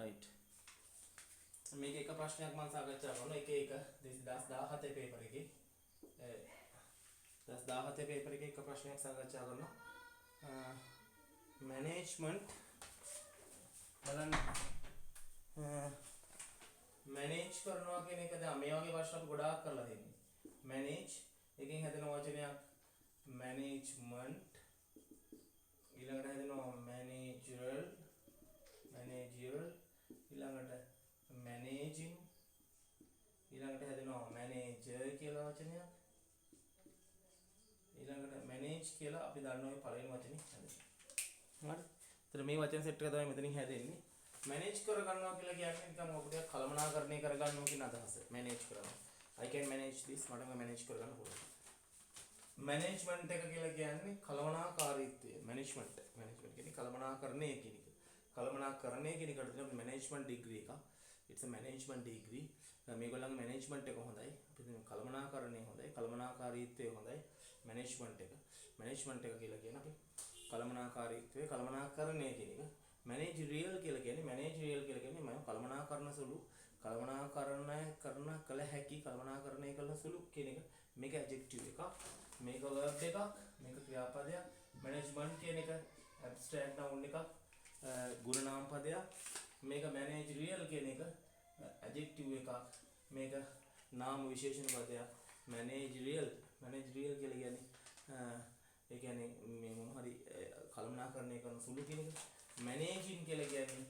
right. මේක එක ප්‍රශ්නයක් මම සාකච්ඡා කරනවා. එක 2017 පේපර් එකේ 2017 පේපර් එකේ එක ප්‍රශ්නයක් සාකච්ඡා කරනවා. මැනේජ්මන්ට් බලන්න මැනේජ් කරනවා කියන එක දැන් මේ වගේ ප්‍රශ්න අපි ගොඩාක් කරලා තියෙනවා. මැනේජ් එකෙන් හැදෙන වචනයක් මැනේජ්මන්ට්, ඊළඟට හැදෙනවා මැනේජරල්, ඊළඟට මැනේජින්, ඊළඟට හැදෙනවා මැනේජර් කියලා වචනයක්, ඊළඟට මැනේජ් කියලා අපි දන්න ඔය පළවෙනි වචනේ හැදෙනවා. හරි. ඒතර මේ වචන සෙට් එක තමයි මෙතනින් හැදෙන්නේ. මැනේජ් කර ගන්නවා කියලා කියන්නේ නිකන් ඔබට කළමනාකරණය කර ගන්නවා කියන අදහස. මැනේජ් කරනවා. I can manage this. මට මැනේජ් කර ගන්න පුළුවන්. මැනේජ්මන්ට් එක කියලා කියන්නේ කළමනාකාරීත්වය. මැනේජ්මන්ට් කියන්නේ කළමනාකරණය කියන එක. කළමනාකරණය කියන එකට තියෙන මැනේජ්මන්ට් ඩිග්‍රී එක. It's a management degree. මේගොල්ලන්ගේ මැනේජ්මන්ට් එක හොඳයි. අපිට කළමනාකරණය හොඳයි. කළමනාකාරීත්වය හොඳයි. මැනේජ්මන්ට් එක. මැනේජ්මන්ට් එක කියලා කියන්නේ අපි කළමනාකාරීත්වය කළමනාකරණය කියන එක. මැනේජරියල් කියලා කියන්නේ මම කළමනාකරණ සුළු කළමනාකරණය කරන කල හැකි කළමනාකරණය කරන සුළු කියන එක. මේක ඇඩ්ජෙක්ටිව් එකක්, මේක verb එකක්, මේක ක්‍රියාපදයක්. මැනේජ්මන්ට් කියන එක ඇබ්ස්ට්‍රැක්ට් නවුන් එකක්, ගුණ නාම පදයක්. මේක මැනේජරියල් කියන එක ඇඩ්ජෙක්ටිව් එකක්, මේක නාම විශේෂණ පදයක්. මැනේජරියල් කියලා කියන්නේ ඒ කියන්නේ මේ මොන හරි කළමනාකරණය කරන සුළු කියන එක. මැනේජින් කියලා කියන්නේ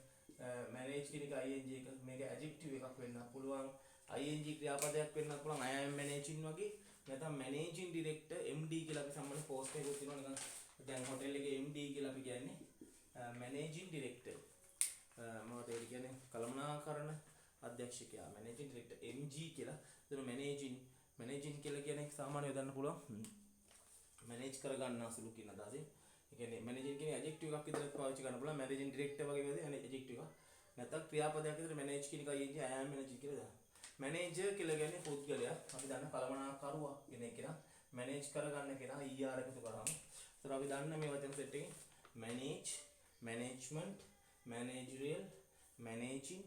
මැනේජ් කියන එක ing එක. මේක ඇඩ්ජෙක්ටිව් එකක් වෙන්න පුළුවන්, ing ක්‍රියාපදයක් වෙන්න පුළුවන්. I am managing වගේ. නැත්නම් මැනේජින් ඩිරෙක්ටර් MD කියලා අපි සම්මත පෝස්ට් එකක් තියෙනවා නිකන්. දැන් හොටෙල් එකේ MD කියලා අපි කියන්නේ මැනේජින් ඩිරෙක්ටර්. මොකද ඒ කියන්නේ කළමනාකරණ අධ්‍යක්ෂකයා. මැනේජින් ඩිරෙක්ටර් MG කියලා. ඒතර මැනේජින් කියලා කියන්නේ සාමාන්‍යව ගන්න පුළුවන් මැනේජ් කර ගන්නා සුළු කියන අදහසින්. ඒ කියන්නේ මැනේජින් කියන්නේ ඇඩ්ජෙක්ටිව් එකක් විතරක් පාවිච්චි කරන්න පුළුවන්. මැනේජින් ඩිරෙක්ටර් වගේ වේද ඇඩ්ජෙක්ටිව් එකක්. නැත්නම් ක්‍රියාපදයක් විතර මැනේජ් කියන එක ing I am managing කියලා දාන්න. මැනේජර් කියලා කියන්නේ පුද්ගලයා. අපි දන්න කළමනාකරුවා කෙනෙක් කෙනා. මැනේජ් කරගන්න කෙනා ER එකතු කරාම. ඒතර අපි දන්න මේ වචන සෙට් එකෙන් manage, management, managerial, managing,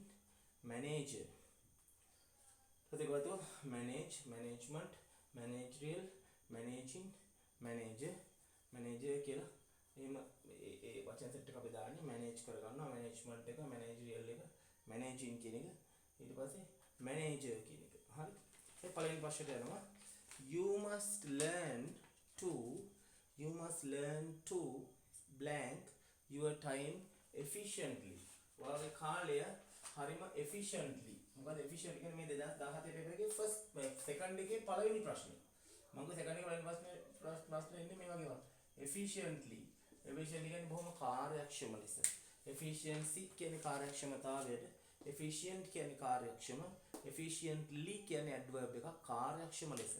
manager. ප්‍රතිගතව manage, management, managerial, managing, manager කියලා එහෙම ඒ වචන සෙට් එක අපි දාන්නේ මැනේජ් කරගන්නවා. මැනේජ්මන්ට් එක, මැනේජරියල් එක, මැනේජින් කියන එක, ඊට පස්සේ මැනේජර් කියන එක. හරි. ඒ පළවෙනි ප්‍රශ්නයට යනවා. You must learn to blank your time efficiently. ඔයාගේ කාලය හරිම efficiently. මොකද efficient කියන්නේ මේ 2017 පේපර් එකේ second එකේ පළවෙනි ප්‍රශ්නේ. මම second එකේ පළවෙනි ප්‍රශ්නේ ඉන්නේ මේ වගේ වань. efficiently කියන්නේ බොහොම කාර්යක්ෂම ලෙස. efficiency කියන්නේ කාර්යක්ෂමතාවයට. efficient කියන්නේ කාර්යක්ෂම. efficiently කියන්නේ adverb එකක් කාර්යක්ෂම ලෙස.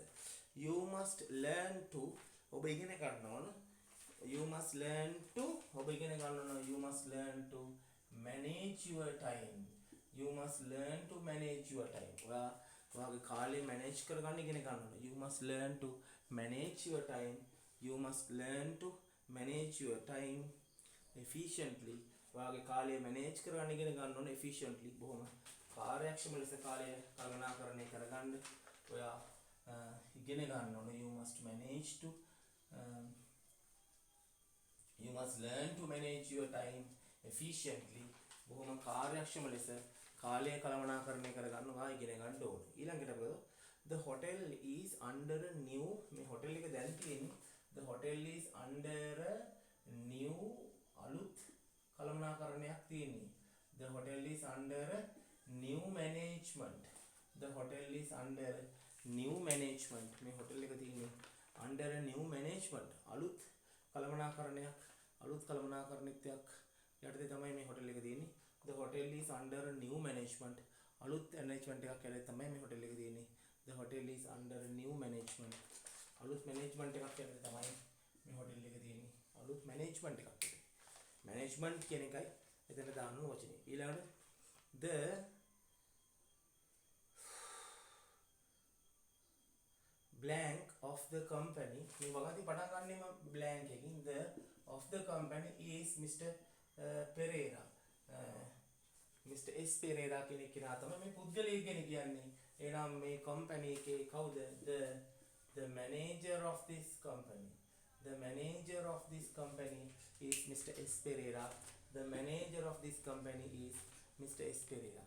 You must learn to ඔබ ඉගෙන ගන්න ඕන. You must learn to manage your time. You must learn to manage your time. ඔයාගේ කාලය මැනේජ් කරගන්න ඉගෙන ගන්න ඕන. You must learn to manage your time. You must learn to manage your time efficiently. ඔයාගේ කාලය මැනේජ් කරගන්න ඉගෙන ගන්න ඕන efficiently. බොහොම කාර්යක්ෂම ලෙස කාලය කළමනාකරණය කරගන්න ඔයා ඉගෙන ගන්න ඕන. You must learn to manage your time efficiently. බොහොම කාර්යක්ෂම ලෙස කාලය කළමනාකරණය කරගන්න ඔයා ඉගෙන ගන්න ඕන. ඊළඟට අපිට the hotel is under a new මේ hotel එක දැන් තියෙන්නේ the hotel is under a new අලුත් කළමනාකරණයක් තියෙන්නේ. The hotel is under a new management. The hotel is under a new management. මේ hotel එක තියෙන්නේ under a new management. අලුත් කළමනාකරණයක්, අලුත් කළමනාකරණිකයක් යටතේ තමයි මේ hotel එක තියෙන්නේ. The hotel is under a new management. අලුත් management එකක් යටතේ තමයි මේ hotel එක තියෙන්නේ. The hotel is under a new management. අලුත් management එකක් යටතේ තමයි මේ hotel එක තියෙන්නේ. අලුත් management එකක් යටතේ. management කියන එකයි එතන දාන්න වචනේ. ඊළඟට the blank of the company මේ වගාති පටන් ගන්නෙම blank එකකින් the of the company is Mr. Pereira. Mr. S Pereira කෙනෙක් කෙනා තමයි මේ පුද්ගලයෙක් ගැන කියන්නේ. එහෙනම් මේ company එකේ කවුද? The manager of this company. The manager of this company is Mr. S Pereira. The manager of this company is Mr. S Pereira.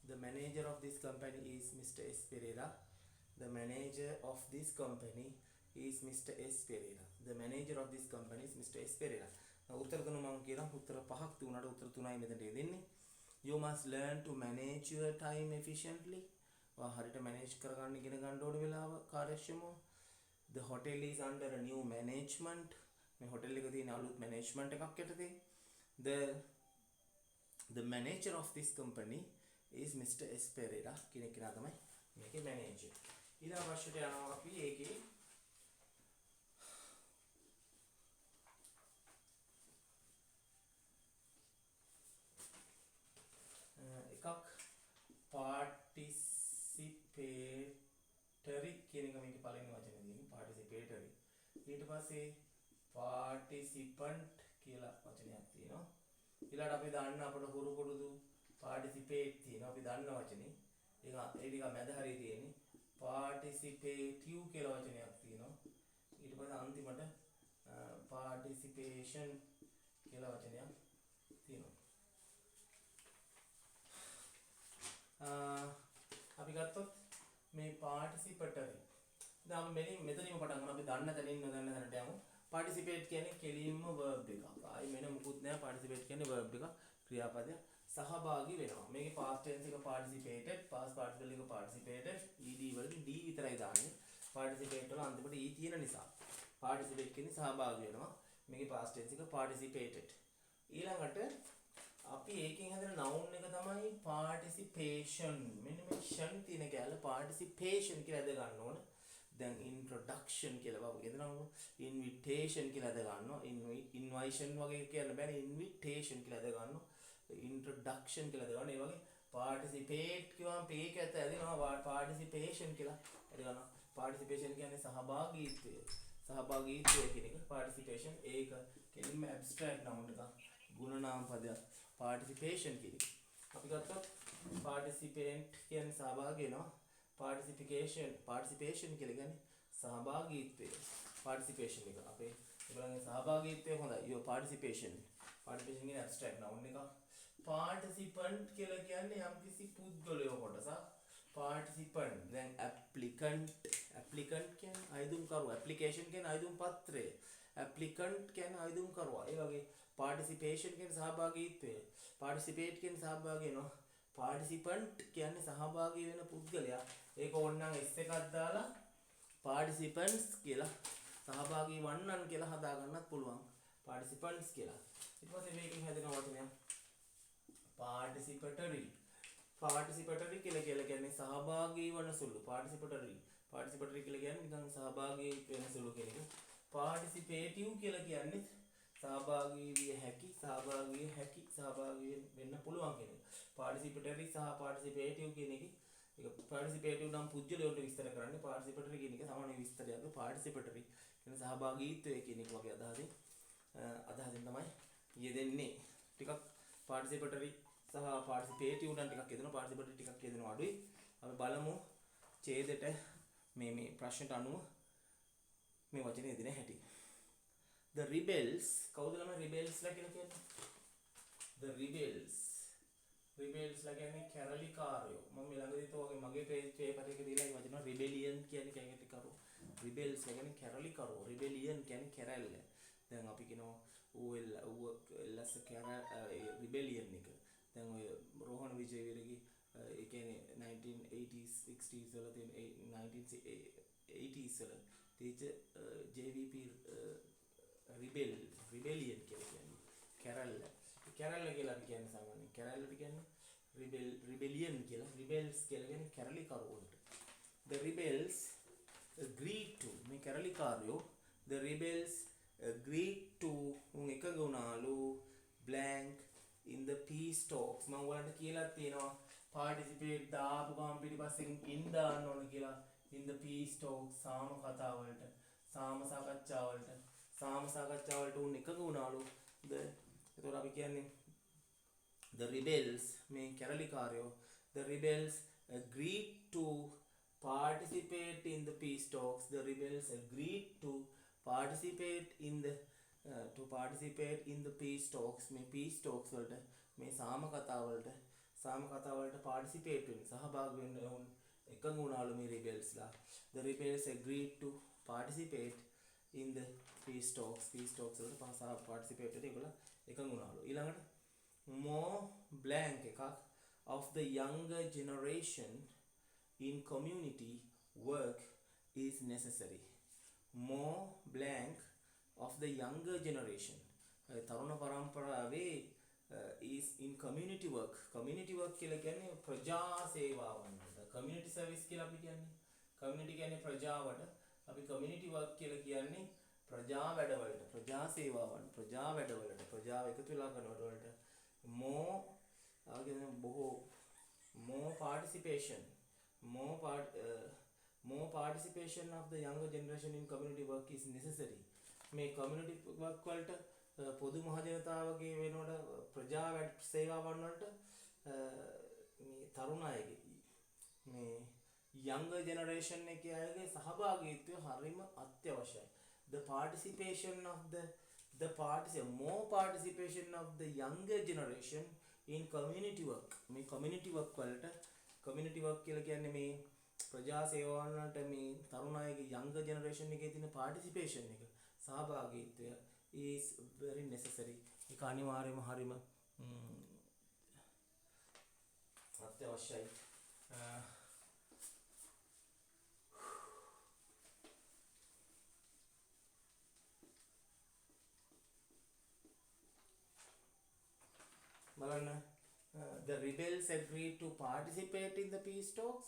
The manager of this company is Mr. S Pereira. The manager of this company is Mr. S Pereira. The manager of this company is Mr. S Pereira. උත්තර තුන මම කියනවා උත්තර පහක් තුනට උත්තර තුනයි මෙතනට දෙන්නේ. You must learn to manage your time efficiently. හරියට manage කරගන්න ඉගෙන ගන්න ඕන වෙලාව කාර්යක්ෂමව. The hotel is under a new management. මේ hotel එක තියෙන අලුත් management එකක් යටතේ. The manager of this company is Mr. S Pereira. කෙනෙක් කෙනා තමයි මේකේ manager. ඊළඟ ප්‍රශ්නට යනවා අපි ඒකේ එකක් participatory කියන එක මේකේ පළවෙනි වචනේ තියෙන්නේ participatory. ඊට පස්සේ participant කියලා වචනයක් තියෙනවා. ඊළඟට අපි දාන්න අපේ හුරු පුරුදු participate තියෙනවා. අපි දන්න වචනේ. ඒක ඒ ටික මැද හරිය තියෙන්නේ. participative කියලා වචනයක් තියෙනවා. ඊට පස්සේ අන්තිමට participation කියලා වචනයක් තියෙනවා. අපි ගත්තොත් මේ participatory. දැන් අපි මෙතනින්ම පටන් ගන්න අපි දන්න තැනින් නොදන්න තැනට යමු. participate කියන්නේ කෙලින්ම verb එකක්. ආයි මෙන්න මුකුත් නෑ. participate කියන්නේ verb එක ක්‍රියාපදයක්. සහභාගී වෙනවා. මේකේ past tense එක participated, past participle එක participated, ed වලදී d විතරයි දාන්නේ. participate වල අන්තිමට e තියෙන නිසා participate කියන්නේ සහභාගී වෙනවා. මේකේ past tense එක participated. ඊළඟට අපි ඒකෙන් හදන noun එක තමයි participation. මෙන්න මේ ෂන් තියෙන කැලේ participation කියලා අද ගන්න ඕන. දැන් introduction කියලා වගේ එතනම invitation කියලා අද ගන්නවා. invitation වගේ කියන්න බෑනේ invitation කියලා අද ගන්නවා. introduction කියලා අද ගන්න. ඒ වගේ participate කියවම p එක ඇත ඇදෙනවා participation කියලා අද ගන්නවා. participation කියන්නේ සහභාගීත්වය. සහභාගීත්වය කියන එක participation ඒක කෙලින්ම abstract noun එකක්. ගුණ නාම පදයක්. participation කියන එක. අපි ගත්තොත් participant කියන්නේ සහභාගී වෙනවා. participation කියලා කියන්නේ සහභාගීත්වය. participation එක අපේ ඒගොල්ලන්ගේ සහභාගීත්වය හොඳයි. your participation කියන්නේ abstract noun එකක්. participant කියලා කියන්නේ යම්කිසි පුද්ගලයෝ කොටසක්. participant දැන් applicant කියන්නේ අයදුම්කරුවා. application කියන්නේ අයදුම් පත්‍රය. applicant කියන්නේ අයදුම්කරුවා. ඒ වගේ participation කියන්නේ සහභාගීත්වය. participate කියන්නේ සහභාගී වෙනවා. participant කියන්නේ සහභාගී වෙන පුද්ගලයා. ඒක ඕනනම් s එකක් දාලා participants කියලා සහභාගී වන්නන් කියලා හදා ගන්නත් පුළුවන්. participants කියලා. ඊට පස්සේ මේකෙන් හැදෙන වචනයක් participatory. participatory කියලා කියන්නේ සහභාගී වන සුළු. participatory කියලා කියන්නේ නිකන් සහභාගී වෙන සුළු කියන එක. participative කියලා කියන්නේ සහභාගී විය හැකි සහභාගී වෙන්න පුළුවන් කියන එක. participatory සහ participative කියන එක participative නම් පුජ්‍යලයට විස්තර කරන්නේ. participatory කියන එක සාමාන්‍ය විස්තරයක්. participatory කියන සහභාගීත්වය කියන එක වගේ අදහසින් තමයි යෙදෙන්නේ. ටිකක් participatory සහ participative නම් ටිකක් යෙදෙනවා. participatory ටිකක් යෙදෙනවා අඩුයි. අපි බලමු ඡේදයට මේ ප්‍රශ්නට අනුව මේ වචනේ යෙදෙන හැටි. The rebels කවුද ළම rebels ලා කියලා කියන්නේ? The rebels ලා කියන්නේ කැරලිකාරයෝ. මම ළඟදී તો වගේ මගේ පේපර් එකේ දීලා ඒ වචන rebellion කියන්නේ කැරලිකාරයෝ. rebels කියන්නේ කැරලිකාරයෝ. rebellion කියන්නේ කැරැල්ල. දැන් අපි කියනවා ලස් rebellion එක. දැන් ඔය රෝහණ විජේවීරගේ ඒ කියන්නේ 1980s 60s වල තියෙන 1980s වල තීච JVP rebellion කියලා කියන්නේ කැරැල්ල කියලා අපි කියන්නේ සාමාන්‍යයෙන් කැරැල්ලට කියන්නේ rebellion කියලා. rebels කියලා කියන්නේ කැරලිකරුවන්ට. the rebels agreed to මේ කැරලිකාරයෝ the rebels agreed to එකඟ වුණාලු blank in the peace talks. මම ඔයාලට කියලා තියෙනවා participate දාපු ගමන් පිටිපස්සෙන් in දාන්න ඕන කියලා. in the peace talks සාම කතාවලට සාම සාකච්ඡාවලට උන් එකඟ වුණාලු. එතකොට අපි කියන්නේ the rebels මේ කැරලිකාරයෝ the rebels agreed to participate in the peace talks. The rebels agreed to participate in the peace talks. මේ peace talks වලට මේ සාම කතාවලට participate වෙන්න සහභාගී වෙන්න උන් එකඟ වුණාලු මේ rebelsලා. The rebels agreed to participate in the peace talks වලට participate වෙන්න ඒගොල්ලෝ එකඟ වුණාලු. ඊළඟට more blank එකක් of the younger generation in community work is necessary. More blank of the younger generation තරුණ පරම්පරාවේ is in community work කියලා කියන්නේ ප්‍රජා සේවාවන් වලට community service කියලා අපි කියන්නේ community කියන්නේ ප්‍රජාවට අපි community work කියලා කියන්නේ ප්‍රජා වැඩවලට ප්‍රජා සේවාවන් ප්‍රජා වැඩවලට ප්‍රජාව එකතු වෙලා කරන වැඩවලට more බොහෝ more participation of the younger generation in community work is necessary. මේ community work වලට පොදු මහ ජනතාවගේ වෙනකොට ප්‍රජා සේවාවන් වලට මේ තරුණ අයගේ මේ younger generation එකේ අයගේ සහභාගීත්වය හරිම අත්‍යවශ්‍යයි. More participation of the younger generation in community work. මේ community work වලට community work කියලා කියන්නේ මේ ප්‍රජා සේවාවන් වලට මේ තරුණ අයගේ younger generation එකේ තියෙන participation එක සහභාගීත්වය is very necessary. ඒක අනිවාර්යයෙන්ම හරිම අත්‍යවශ්‍යයි. The rebels agreed to participate in the peace talks.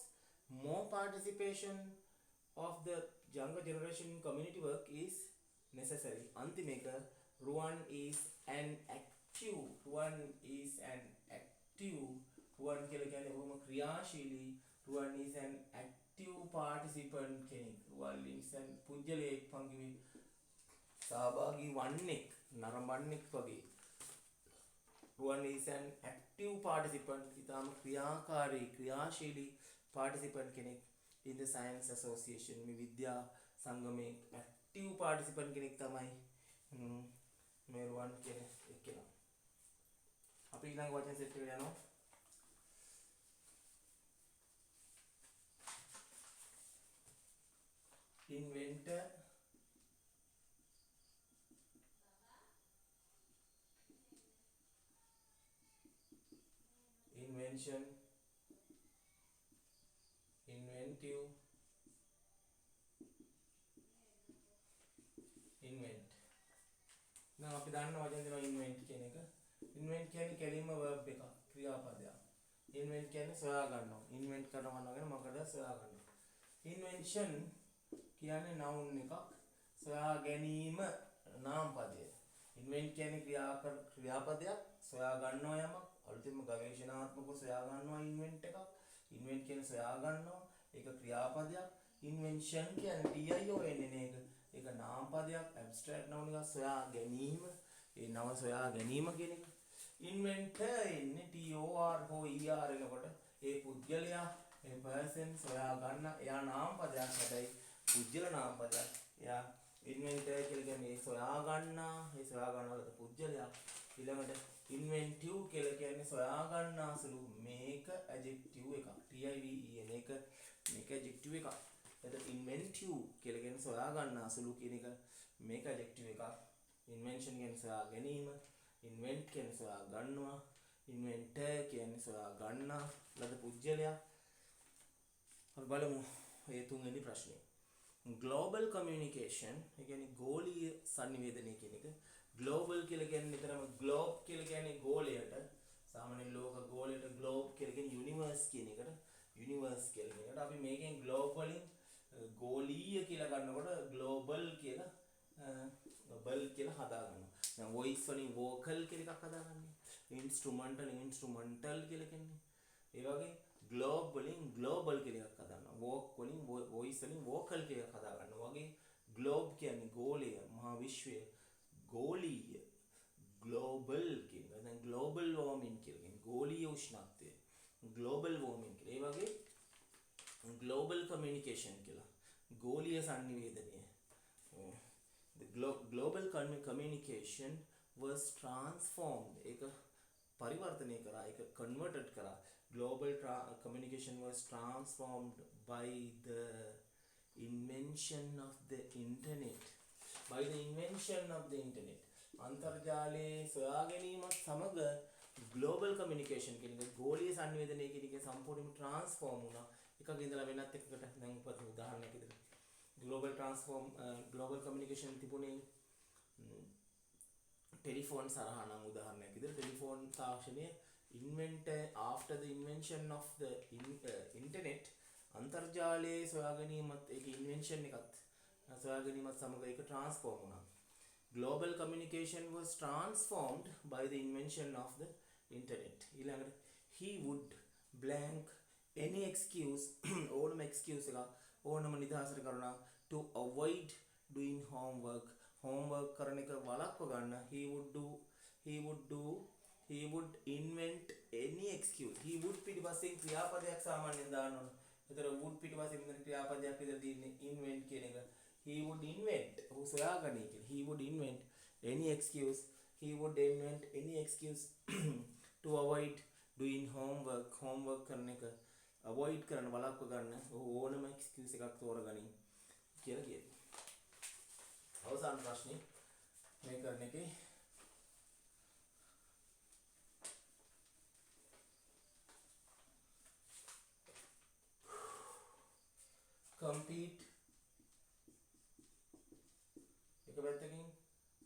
More participation of the younger generation in community work is necessary. Antimeka Ruan is an active Ruan කියලා කියන්නේ බොහොම ක්‍රියාශීලී Ruan is an active participant කෙනෙක්. Ruan is an පුජ්‍යලයක් පංගිමේ සහභාගී වන්නෙක් නරඹන්නෙක් වගේ. Ruan is an active participant. ඉතාම ක්‍රියාශීලී participant කෙනෙක් in the science association. මේ විද්‍යා සංගමේ active participant කෙනෙක් තමයි මේ Ruan කියන එක්කෙනා. අපි ඊළඟ වචන සෙට් එකට යනවා. inventor invention inventive invent දැන් අපි දන්න වචන දෙනවා invent කියන එක invent කියන්නේ කෙලින්ම verb එකක් ක්‍රියාපදයක් invent කියන්නේ සොයා ගන්නවා invent කරනවා නේද මොකද සොයා ගන්නවා invention කියන්නේ noun එකක් සොයා ගැනීම නාමපදය invent කියන්නේ ක්‍රියාපදයක් සොයා ගන්නවා යමක් අලුතින්ම ගවේෂණාත්මකව සොයා ගන්නවා invent එකක් invent කියන්නේ සොයා ගන්නවා ඒක ක්‍රියාපදයක් invention කියන්නේ TIO එන්නේ ඒක නාමපදයක් abstract noun එකක් සොයා ගැනීම ඒ නව සොයා ගැනීම කියන එක inventor එන්නේ TOR හෝ ER එනකොට ඒ පුද්ගලයා ඒ person සොයා ගන්න එයා නාමපදයක් හැබැයි පුද්ගල නාමපදයක් එයා inventor කියලා කියන්නේ ඒ සොයා ගන්නවලද පුද්ගලයා ඊළඟට inventive කියලා කියන්නේ සොයා ගන්නාසුළු මේක adjective එකක් TIVE එන එක මේක adjective එකක් එතකොට inventive කියලා කියන්නේ සොයා ගන්නාසුළු කියන එක මේක adjective එකක් invention කියන්නේ සොයා ගැනීම invent කියන්නේ සොයා ගන්නවා inventor කියන්නේ සොයා ගන්නා ලද පුද්ගලයා අපි බලමු මේ තුන්වෙනි ප්‍රශ්නේ global communication ඒ කියන්නේ ගෝලීය සංනිවේදනය කියන එක global කියලා කියන්නේ නිතරම globe කියලා කියන්නේ ගෝලයට සාමාන්‍ය ලෝක ගෝලයට globe කියලා කියන්නේ universe කියන එකට universe කියලා කියනකොට අපි මේකෙන් globe වලින් ගෝලීය කියලා ගන්නකොට global කියලා හදා ගන්නවා දැන් voice වලින් vocal කියලා එකක් හදා ගන්නවා instrumental කියලා කියන්නේ ඒ වගේ globe වලින් global කියලා එකක් හදාගන්නවා walk වලින් voice වලින් vocal කියලා එකක් හදා ගන්නවා වගේ globe කියන්නේ ගෝලය මහා විශ්වය ගෝලීය global කියන එක දැන් global warming කියලා කියන්නේ ගෝලීය උෂ්ණත්වය global warming කියලා. ඒ වගේ global communication කියලා. ගෝලීය sannivedanaya. The global communication was transformed. ඒක පරිවර්තනය කරා, ඒක converted කරා. Global communication was transformed by the invention of the internet. By the invention of the internet. අන්තර්ජාලයේ සොයා ගැනීමත් සමග global communication කියන එක ගෝලීය sannivedanaya කියන එක සම්පූර්ණයෙන්ම transform වුණා. එකක ඉඳලා වෙනත් එකකට. දැන් උදාහරණයක් විදිහට global communication තිබුණේ ටෙලිෆෝන් සරහා නම් උදාහරණයක් විදිහට ටෙලිෆෝන් තාක්ෂණය after the invention of the internet අන්තර්ජාලයේ සොයා ගැනීමත් ඒක invention එකත් සොයා ගැනීමත් සමග ඒක transform වුණා. Global communication was transformed by the invention of the internet. ඊළඟට he would blank any excuse ඕනම excuse එකක් ඕනම නිදහසට කරුණා to avoid doing homework කරන එක වළක්ව ගන්න. he would invent any excuse. he would පිටිපස්සෙන් ක්‍රියාපදයක් සාමාන්‍යයෙන් දාන්න ඕන. ඒතර would පිටිපස්සෙන් ඉඳන් ක්‍රියාපදයක් විතර තියෙන්නේ invent කියන එක. he would invent සොයාගනී කියලා. he would invent any excuse to avoid doing homework කරන එක avoid කරන වළක්ව ගන්න ඕනම excuse එකක් තෝරගනින් කියලා කියනවා. අවසාන ප්‍රශ්නේ මේ කරන එකේ compete එක පැත්තකින්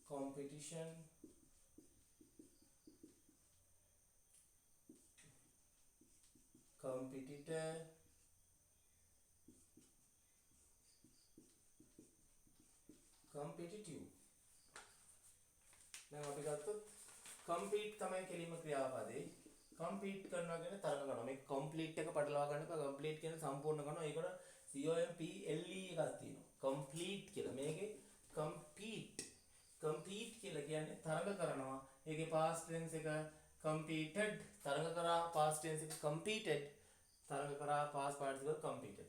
competition competitor competitive. දැන් අපි ගත්තොත් compete තමයි කෙලින්ම ක්‍රියාපදේ. compete කරනවා කියන්නේ තරඟ කරනවා. මේක complete එක පටලවා ගන්න එපා. complete කියන්නේ සම්පූර්ණ කරනවා. ඒකට COMPLE එකක් තියෙනවා. complete කියලා. මේකේ compete කියලා කියන්නේ තරඟ කරනවා. ඒකේ past tense එක competed තරඟ කරා, past tense එක competed තරඟ කරා, past participle competed.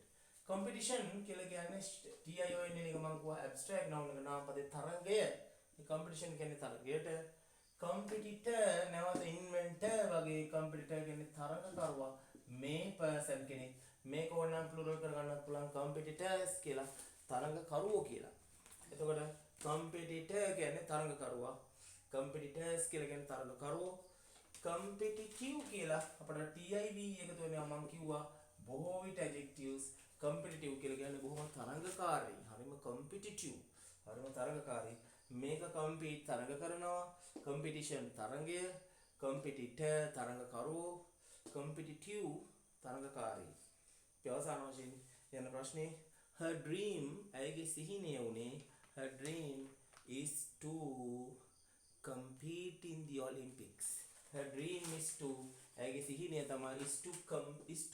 competition කියලා කියන්නේ TION එක මම කිව්වා abstract noun එක නාම පදේ තරඟය. මේ competition කියන්නේ තරඟයට. competitor නැවත inventor වගේ competitor කියන්නේ තරඟකරුවා. මේ person කෙනෙක් මේක ඕනනම් plural කරගන්නත් පුළුවන් competitors කියලා තරඟකරුවෝ කියලා. එතකොට competitor කියන්නේ තරඟකරුවා. competitors කියලා කියන්නේ තරඟකරුවෝ. competitive කියලා අපිට TIV එකතු වෙනවා මම කිව්වා බොහෝ විට adjectives. competitive කියලා කියන්නේ බොහොම තරඟකාරී. හරිම competitive. හරිම තරඟකාරී. මේක compete තරඟ කරනවා. competition තරඟය. competitor තරඟකරුවෝ. competitive තරඟකාරී. අවසාන වශයෙන් යන ප්‍රශ්නේ her dream ඇයගේ සිහිනය උනේ her dream is to compete in the Olympics. her dream is to ඇයගේ සිහිනය තමයි is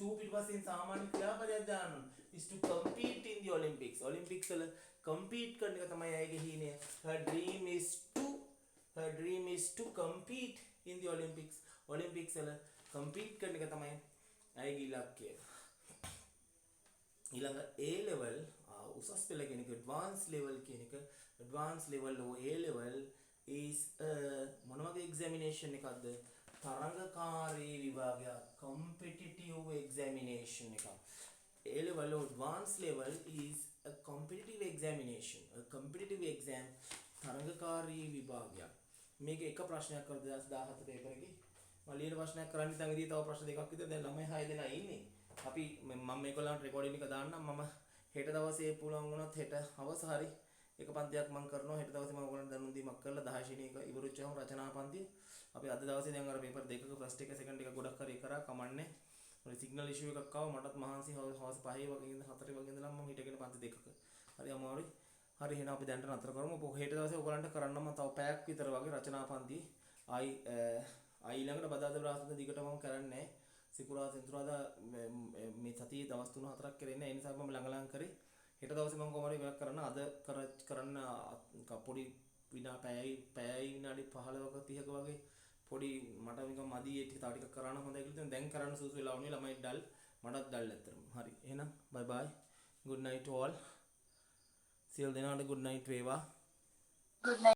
to පිටපස්සෙන් සාමාන්‍ය ක්‍රියාපදයක් දාන්න is to compete in the Olympics. Olympics වල compete කරන එක තමයි ඇයගේ හිණය. her dream is to compete in the Olympics. Olympics වල compete කරන එක තමයි ඇයගේ ඉලක්කය. ඊළඟ A level උසස් පෙළ කියන එක advanced level කියන එක advanced level or A level is මොන වගේ examination එකක්ද? තරඟකාරී විභාගයක්. competitive examination එකක්. A level or advanced level is a competitive examination. A competitive exam තරඟකාරී විභාගයක්. මේක එක ප්‍රශ්නයක් කර 2017 පේපර් එකේ මම ලියන ප්‍රශ්නයක් කරන්න ඉතින් ඉතින් තව ප්‍රශ්න දෙකක් විතර දැන් ළමයි 6 දෙනා ඉන්නේ. අපි මම මේගොල්ලන්ට රෙකෝඩින් එක දාන්නම්. මම හෙට දවසේ පුළුවන් වුණොත් හෙට හවස හරි එක පන්තියක් මම කරනවා. හෙට දවසේ මම ඔයගොල්ලන්ට දැනුම් දීමක් කරලා 10 ශිනි එක ඉවරුච්චාම රචනා පන්තිය අපි අද දවසේ දැන් අර පේපර් දෙකක ෆස්ට් එක සෙකන්ඩ් එක ගොඩක් හරි කරා කමන්නේ. මොකද සිග්නල් ඉෂුව එකක් ආවා මටත් මහන්සි හවස 5 වගේ ඉඳන් 4 වගේ ඉඳලා මම හිටගෙන පන්ති දෙකක. හරි අමාරුයි. හරි එහෙනම් අපි දැන්ට නතර කරමු. හෙට දවසේ ඔයගොල්ලන්ට කරන්න මම තව පැයක් විතර වගේ රචනා පන්ති ආයි ඊළඟට බදාදා බ්‍රාස්ද දිගටම මම කරන්නේ නැහැ. සිකුරාදා සෙන්සුරාදා මේ සතියේ දවස් 3-4ක් කරන්නේ. ඒ නිසා මම ළඟ කරේ. හෙට දවසේ මම කොහොමද මේක කරන්න අද කරන්න පොඩි පැයයි විනාඩි 15ක 30ක වගේ පොඩි මට නිකන් මදි ඒ ටික තව ටිකක් කරන්න හොඳයි කියලා තියෙනවා. දැන් කරන්න සුසු වෙලා වුණේ ළමයි ඩල් මටත් ඩල් ඇත්තටම. හරි. එහෙනම් බයි බයි. good night all. සියලු දෙනාට good night වේවා. good night